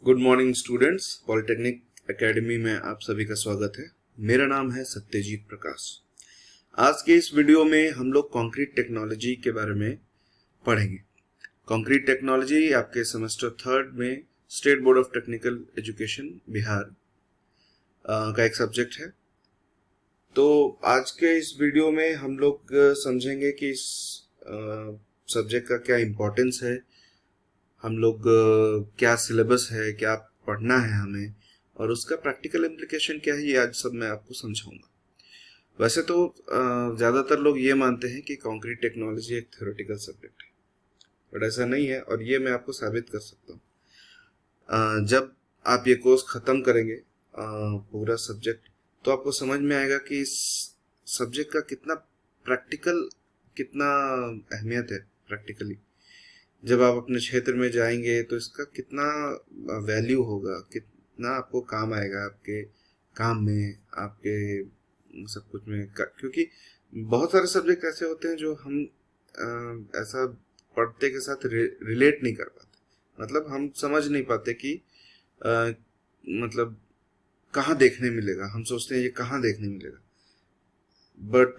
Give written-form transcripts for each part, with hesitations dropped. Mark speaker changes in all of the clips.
Speaker 1: Good morning students. Polytechnic academy में आप सभी का स्वागत है। मेरा नाम है सत्यजीत प्रकाश। आज के इस वीडियो में हम लोग कंक्रीट टेक्नोलॉजी के बारे में पढ़ेंगे। कंक्रीट टेक्नोलॉजी आपके सेमेस्टर थर्ड में state board of technical education Bihar का एक सब्जेक्ट है। तो आज के इस वीडियो में हम लोग समझेंगे कि इस सब्जेक्ट का क्या इम्पोर्टेंस है, हम लोग क्या सिलेबस है, क्या पढ़ना है हमें, और उसका प्रैक्टिकल इम्प्लीकेशन क्या है, ये आज सब मैं आपको समझाऊंगा। वैसे तो ज़्यादातर लोग ये मानते हैं कि कंक्रीट टेक्नोलॉजी एक थ्योरेटिकल सब्जेक्ट है, बट ऐसा नहीं है और ये मैं आपको साबित कर सकता हूँ। जब आप ये कोर्स ख़त्म करेंगे पूरा सब्जेक्ट, तो आपको समझ में आएगा कि इस सब्जेक्ट का कितना प्रैक्टिकल, कितना अहमियत है प्रैक्टिकली। जब आप अपने क्षेत्र में जाएंगे तो इसका कितना वैल्यू होगा, कितना आपको काम आएगा आपके काम में, आपके सब कुछ में। क्योंकि बहुत सारे सब्जेक्ट ऐसे होते हैं जो हम ऐसा पढ़ते के साथ रिलेट नहीं कर पाते, मतलब हम समझ नहीं पाते कि मतलब कहाँ देखने मिलेगा। हम सोचते हैं ये कहाँ देखने मिलेगा, बट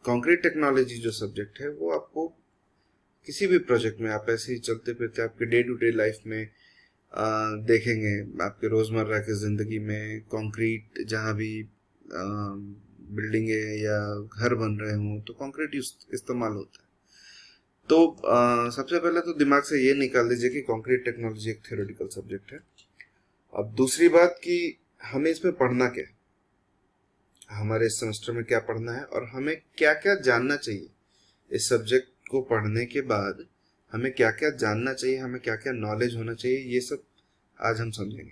Speaker 1: कंक्रीट टेक्नोलॉजी जो सब्जेक्ट है वो आपको किसी भी प्रोजेक्ट में, आप ऐसे ही चलते फिरते आपके डे टू डे लाइफ में देखेंगे, आपके रोज़मर्रा की ज़िंदगी में कंक्रीट जहाँ भी बिल्डिंगे या घर बन रहे हों तो कंक्रीट इस्तेमाल होता है। तो सबसे पहले तो दिमाग से ये निकाल दीजिए कि कंक्रीट टेक्नोलॉजी एक थ्योरेटिकल सब्जेक्ट है। अब दूसरी बात कि हमें इसमें पढ़ना क्या है, हमारे इस सेमेस्टर में क्या पढ़ना है और हमें क्या क्या जानना चाहिए। इस सब्जेक्ट को पढ़ने के बाद हमें क्या क्या जानना चाहिए, हमें क्या क्या नॉलेज होना चाहिए, ये सब आज हम समझेंगे।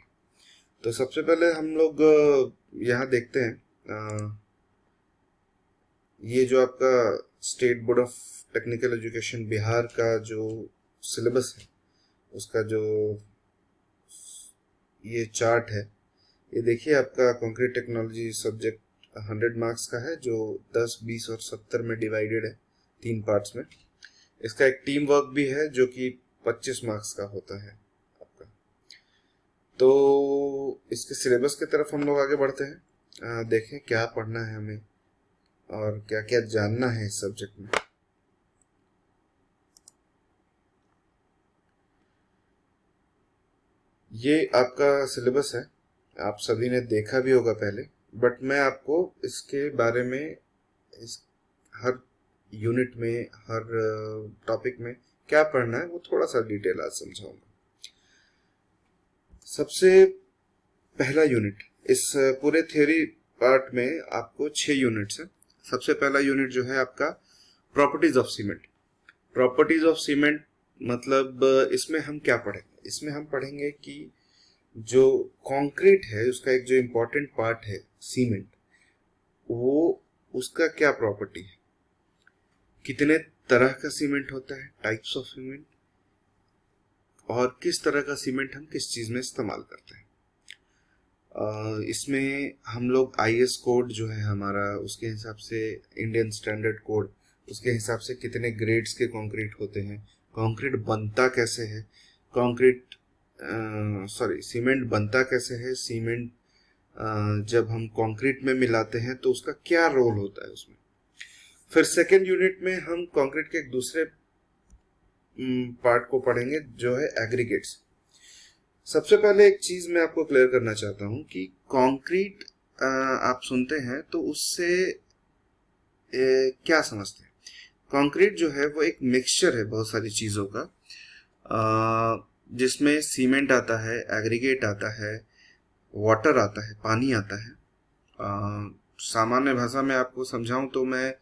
Speaker 1: तो सबसे पहले हम लोग यहाँ देखते हैं, ये जो आपका state board of technical education Bihar का जो सिलेबस है, उसका जो ये चार्ट है, ये देखिए आपका कंक्रीट टेक्नोलॉजी सब्जेक्ट 100 मार्क्स का है, जो 10, 20 और 70 में डिवाइडेड है, 3 पार्ट्स में। इसका एक टीम वर्क भी है जो कि 25 मार्क्स का होता है आपका। तो इसके सिलेबस की तरफ हम लोग आगे बढ़ते हैं। देखें क्या पढ़ना है हमें और क्या क्या जानना है इस सब्जेक्ट में। ये आपका सिलेबस है, आप सभी ने देखा भी होगा पहले, बट मैं आपको इसके बारे में इस हर यूनिट में, हर टॉपिक में क्या पढ़ना है वो थोड़ा सा डिटेल आज समझाऊंगा। सबसे पहला यूनिट, इस पूरे थ्योरी पार्ट में आपको 6 यूनिट्स हैं। सबसे पहला यूनिट जो है आपका properties of cement. Properties of cement मतलब इसमें हम क्या पढ़ेंगे, इसमें हम पढ़ेंगे कि जो कंक्रीट है उसका एक जो इम्पोर्टेंट पार्ट है सीमेंट, वो उसका क्या प्रॉपर्टी है, कितने तरह का सीमेंट होता है, टाइप्स ऑफ सीमेंट, और किस तरह का सीमेंट हम किस चीज में इस्तेमाल करते हैं। इसमें हम लोग आईएस कोड जो है हमारा, उसके हिसाब से इंडियन स्टैंडर्ड कोड, उसके हिसाब से कितने ग्रेड्स के कंक्रीट होते हैं, कंक्रीट बनता कैसे है, कंक्रीट सीमेंट बनता कैसे है, सीमेंट जब हम कंक्रीट में मिलाते हैं तो उसका क्या रोल होता है उसमें। फिर सेकेंड यूनिट में हम कंक्रीट के एक दूसरे पार्ट को पढ़ेंगे जो है एग्रीगेट्स। सबसे पहले एक चीज मैं आपको क्लियर करना चाहता हूं कि कंक्रीट आप सुनते हैं तो उससे क्या समझते हैं। कंक्रीट जो है वो एक मिक्सचर है बहुत सारी चीजों का, जिसमें सीमेंट आता है, एग्रीगेट आता है, वाटर आता है, पानी आता है। सामान्य भाषा में आपको समझाऊं तो मैं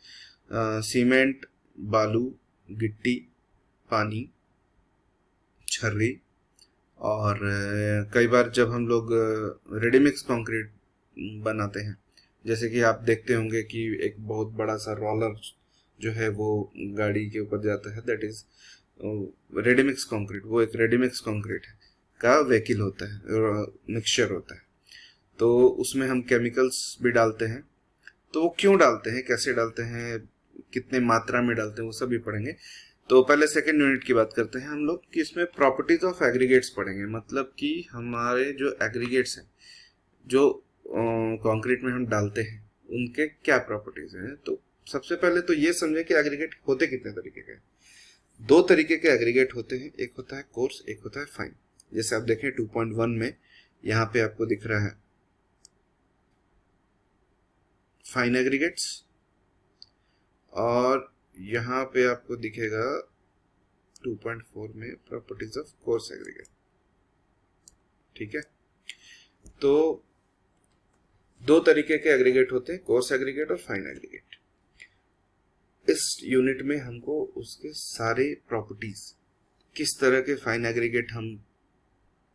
Speaker 1: सीमेंट, बालू, गिट्टी, पानी, छर्री, और कई बार जब हम लोग रेडीमिक्स कंक्रीट बनाते हैं, जैसे कि आप देखते होंगे कि एक बहुत बड़ा सा रोलर जो है वो गाड़ी के ऊपर जाता है, दैट इज रेडीमिक्स कंक्रीट। वो एक रेडीमिक्स कंक्रीट का व्हीकल होता है, मिक्सचर होता है। तो उसमें हम केमिकल्स भी डालते हैं, तो वो क्यों डालते हैं, कैसे डालते हैं, कितने मात्रा में डालते हैं, वो सब भी पढ़ेंगे। तो पहले सेकंड यूनिट की बात करते हैं हम लोग कि इसमें प्रॉपर्टीज ऑफ एग्रीगेट्स पढ़ेंगे। मतलब कि हमारे जो एग्रीगेट्स हैं जो कंक्रीट में हम डालते हैं उनके क्या प्रॉपर्टीज हैं। तो सबसे पहले तो ये समझे कि एग्रीगेट होते कितने तरीके के हैं। दो तरीके के एग्रीगेट होते हैं, एक होता है कोर्स, एक होता है फाइन। जैसे आप देखें 2.1 में यहाँ पे आपको दिख रहा है फाइन एग्रीगेट्स, और यहाँ पे आपको दिखेगा 2.4 में प्रॉपर्टीज ऑफ कोर्स एग्रीगेट। ठीक है, तो दो तरीके के एग्रीगेट होते हैं, कोर्स एग्रीगेट और फाइन एग्रीगेट। इस यूनिट में हमको उसके सारे प्रॉपर्टीज, किस तरह के फाइन एग्रीगेट हम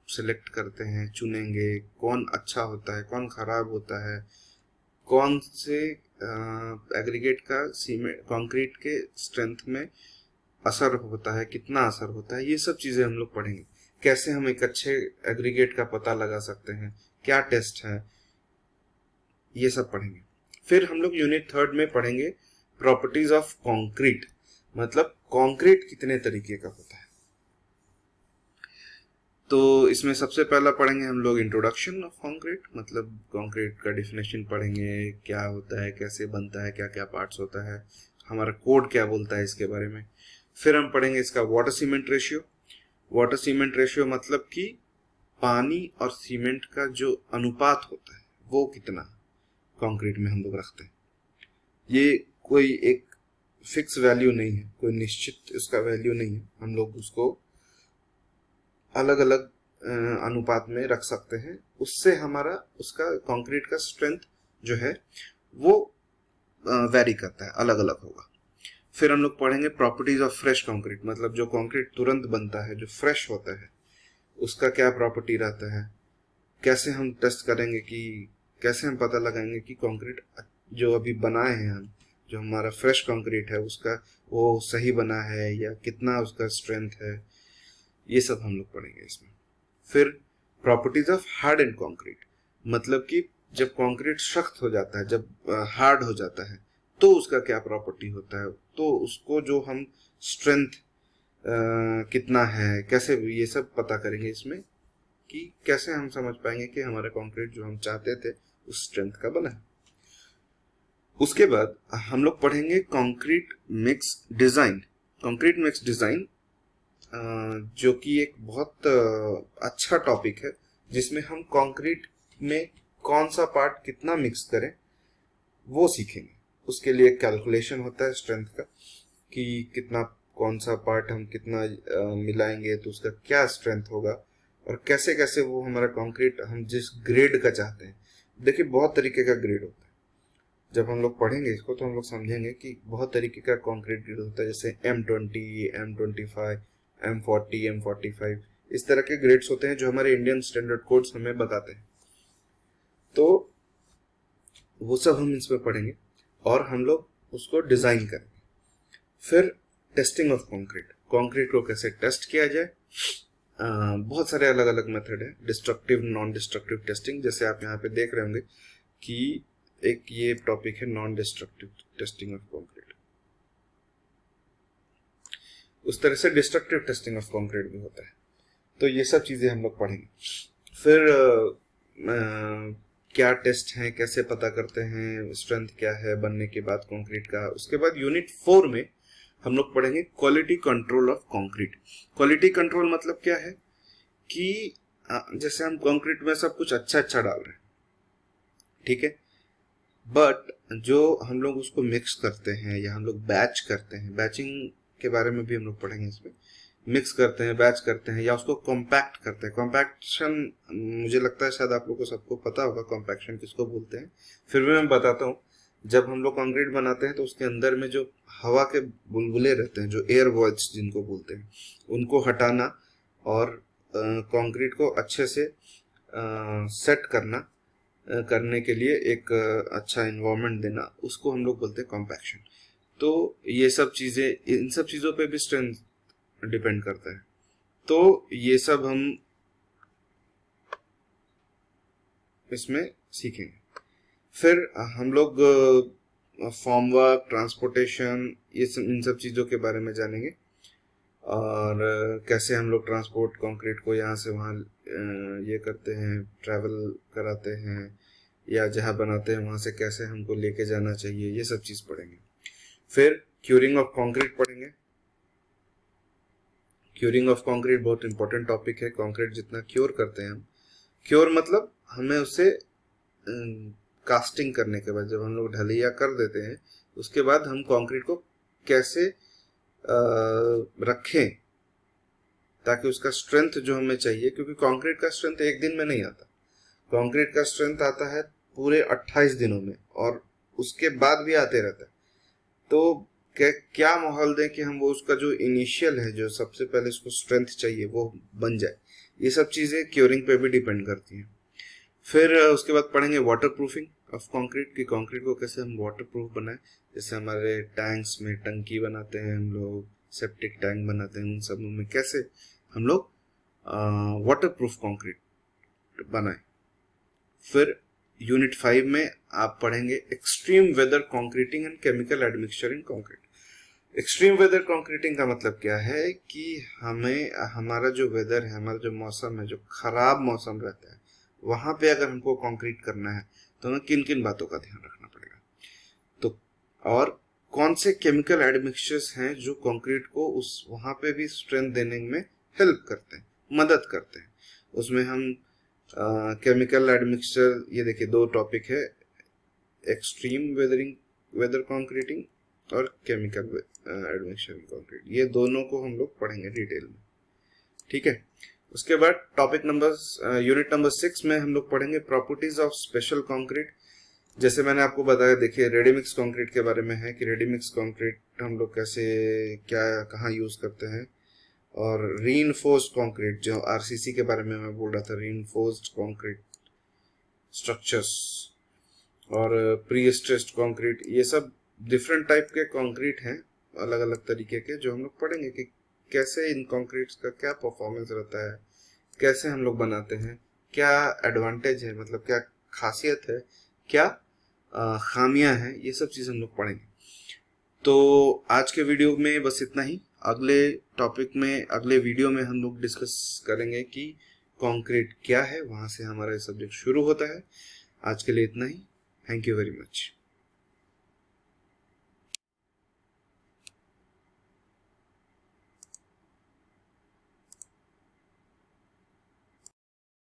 Speaker 1: सिलेक्ट करते हैं, चुनेंगे, कौन अच्छा होता है, कौन खराब होता है, कौन से एग्रीगेट का सीमेंट कंक्रीट के स्ट्रेंथ में असर होता है, कितना असर होता है, ये सब चीजें हम लोग पढ़ेंगे। कैसे हम एक अच्छे एग्रीगेट का पता लगा सकते हैं, क्या टेस्ट है, ये सब पढ़ेंगे। फिर हम लोग यूनिट थर्ड में पढ़ेंगे प्रॉपर्टीज ऑफ कंक्रीट। मतलब कंक्रीट कितने तरीके का होता है। तो इसमें सबसे पहला पढ़ेंगे हम लोग इंट्रोडक्शन ऑफ कंक्रीट। मतलब कंक्रीट का डिफिनेशन पढ़ेंगे, क्या होता है, कैसे बनता है, क्या क्या पार्ट्स होता है, हमारा कोड क्या बोलता है इसके बारे में। फिर हम पढ़ेंगे इसका water cement ratio. Water cement ratio मतलब कि पानी और सीमेंट का जो अनुपात होता है वो कितना कंक्रीट में हम लोग रखते हैं। ये कोई एक फिक्स वैल्यू नहीं है, कोई निश्चित इसका वैल्यू नहीं है, हम लोग उसको अलग अलग अनुपात में रख सकते हैं। उससे हमारा उसका कंक्रीट का स्ट्रेंथ जो है वो वेरी करता है, अलग अलग होगा। फिर हम लोग पढ़ेंगे प्रॉपर्टीज ऑफ फ्रेश कंक्रीट। मतलब जो कंक्रीट तुरंत बनता है, जो फ्रेश होता है, उसका क्या प्रॉपर्टी रहता है, कैसे हम टेस्ट करेंगे कि कैसे हम पता लगाएंगे कि कंक्रीट जो अभी बनाए हैं हम, जो हमारा फ्रेश कंक्रीट है उसका वो सही बना है या कितना उसका स्ट्रेंथ है, ये सब हम लोग पढ़ेंगे इसमें। फिर properties of hard and concrete. मतलब कि जब कंक्रीट सख्त हो जाता है, जब हार्ड हो जाता है, तो उसका क्या प्रॉपर्टी होता है, तो उसको जो हम स्ट्रेंथ कितना है, कैसे, ये सब पता करेंगे इसमें कि कैसे हम समझ पाएंगे कि हमारा कंक्रीट जो हम चाहते थे उस स्ट्रेंथ का बना है। उसके बाद हम लोग पढ़ेंगे concrete mix design. Concrete mix design जो कि एक बहुत अच्छा टॉपिक है, जिसमें हम कंक्रीट में कौन सा पार्ट कितना मिक्स करें वो सीखेंगे। उसके लिए कैलकुलेशन होता है स्ट्रेंथ का कि कितना, कौन सा पार्ट हम कितना मिलाएंगे तो उसका क्या स्ट्रेंथ होगा, और कैसे कैसे वो हमारा कंक्रीट हम जिस ग्रेड का चाहते हैं। देखिए बहुत तरीके का ग्रेड होता है, जब हम लोग पढ़ेंगे इसको तो हम लोग समझेंगे कि बहुत तरीके का कंक्रीट ग्रेड होता है। जैसे M20, M25, M40, M45, इस तरह के ग्रेड्स होते हैं जो हमारे इंडियन स्टैंडर्ड कोड्स हमें बताते हैं। तो वो सब हम इसमें पढ़ेंगे और हम लोग उसको डिजाइन करेंगे। फिर टेस्टिंग ऑफ कंक्रीट, कंक्रीट को कैसे टेस्ट किया जाए। बहुत सारे अलग अलग मेथड है, डिस्ट्रक्टिव, नॉन डिस्ट्रक्टिव टेस्टिंग। जैसे आप यहाँ पे देख रहे होंगे कि एक ये टॉपिक है non destructive testing of concrete. उस तरह से डिस्ट्रक्टिव टेस्टिंग ऑफ कंक्रीट भी होता है। तो ये सब चीजें हम लोग पढ़ेंगे। फिर क्या टेस्ट है, कैसे पता करते हैं स्ट्रेंथ क्या है बनने के बाद कंक्रीट का। उसके बाद यूनिट 4 में हम लोग पढ़ेंगे quality control of concrete. Quality control मतलब क्या है कि जैसे हम कंक्रीट में सब कुछ अच्छा अच्छा डाल रहे हैं, ठीक है, बट जो हम लोग उसको मिक्स करते हैं या हम लोग बैच करते हैं, बैचिंग के बारे में भी हम लोग पढ़ेंगे इसमें। मिक्स करते हैं, बैच करते हैं, या उसको कॉम्पैक्ट करते हैं। कॉम्पैक्शन मुझे लगता है शायद आप लोगों को सबको पता होगा कॉम्पैक्शन किसको बोलते हैं। फिर भी मैं बताता हूँ। जब हम लोग कंक्रीट बनाते हैं तो उसके अंदर में जो हवा के बुलबुले रहते हैं, जो एयर वॉइड्स जिनको बोलते हैं, उनको हटाना और कंक्रीट को अच्छे से सेट करने के लिए एक अच्छा इन्वायरमेंट देना, उसको हम लोग बोलते हैं कॉम्पैक्शन। तो ये सब चीजें, इन सब चीजों पे भी स्ट्रेंथ डिपेंड करता है। तो ये सब हम इसमें सीखेंगे। फिर हम लोग फॉर्म वर्क, ट्रांसपोर्टेशन, इन सब चीजों के बारे में जानेंगे। और कैसे हम लोग ट्रांसपोर्ट कंक्रीट को यहाँ से वहाँ ये करते हैं, ट्रैवल कराते हैं, या जहाँ बनाते हैं वहाँ से कैसे हमको लेके जाना चाहिए, ये सब चीज़ पढ़ेंगे। फिर क्यूरिंग ऑफ कंक्रीट पढ़ेंगे। क्यूरिंग ऑफ कंक्रीट बहुत इंपॉर्टेंट टॉपिक है। कंक्रीट जितना क्योर करते हैं हम, क्योर मतलब हमें उसे कास्टिंग करने के बाद जब हम लोग ढलैया कर देते हैं, उसके बाद हम कंक्रीट को कैसे रखें ताकि उसका स्ट्रेंथ जो हमें चाहिए, क्योंकि कंक्रीट का स्ट्रेंथ एक दिन में नहीं आता। कंक्रीट का स्ट्रेंथ आता है पूरे 28 दिनों में, और उसके बाद भी आते रहता है। तो क्या माहौल दें कि हम वो उसका जो इनिशियल है, जो सबसे पहले उसको स्ट्रेंथ चाहिए, वो बन जाए। ये सब चीज़ें क्योरिंग पे भी डिपेंड करती हैं। फिर उसके बाद पढ़ेंगे वाटर प्रूफिंग ऑफ कंक्रीट, कि कंक्रीट को कैसे हम वाटर प्रूफ बनाएं। जैसे हमारे टैंक्स में टंकी बनाते हैं हम लोग, सेप्टिक टैंक बनाते हैं, उन सब में कैसे हम लोग वाटर प्रूफ कंक्रीट बनाएं। फिर यूनिट 5 में आप पढ़ेंगे extreme weather concreting and chemical admixture in concrete. Extreme weather concreting का मतलब क्या है कि हमें हमारा जो वेदर है, हमारा जो मौसम है, जो खराब मौसम रहता है, वहां पे अगर हमको कंक्रीट करना है तो हमें किन किन बातों का ध्यान रखना पड़ेगा। तो और कौन से केमिकल एडमिक्सचर्स हैं जो कंक्रीट को उस वहां पे भी स्ट्रेंथ देने में हेल्प करते हैं, मदद करते हैं। उसमें हम केमिकल एडमिक्सचर, ये देखिए 2 टॉपिक है, एक्सट्रीम वेदर कंक्रीटिंग और केमिकल एडमिक्सचर कंक्रीट, ये दोनों को हम लोग पढ़ेंगे डिटेल में, ठीक है। उसके बाद यूनिट नंबर 6 में हम लोग पढ़ेंगे प्रॉपर्टीज ऑफ स्पेशल कंक्रीट। जैसे मैंने आपको बताया, देखिए रेडीमिक्स कंक्रीट के बारे में है कि रेडीमिक्स कंक्रीट हम लोग कैसे क्या कहाँ यूज करते हैं, और रीइंफोर्स्ड कंक्रीट जो आरसीसी के बारे में मैं बोल रहा था, रीइंफोर्स्ड कंक्रीट स्ट्रक्चर्स, और प्री स्ट्रेस्ड कंक्रीट, ये सब डिफरेंट टाइप के कंक्रीट हैं, अलग अलग तरीके के, जो हम लोग पढ़ेंगे कि कैसे इन कंक्रीट्स का क्या परफॉर्मेंस रहता है, कैसे हम लोग बनाते हैं, क्या एडवांटेज है, मतलब क्या खासियत है, क्या खामियां हैं, ये सब चीज़ हम लोग पढ़ेंगे। तो आज के वीडियो में बस इतना ही। अगले टॉपिक में, अगले वीडियो में हम लोग डिस्कस करेंगे कि कंक्रीट क्या है, वहां से हमारा सब्जेक्ट शुरू होता है। आज के लिए इतना ही। Thank you very much.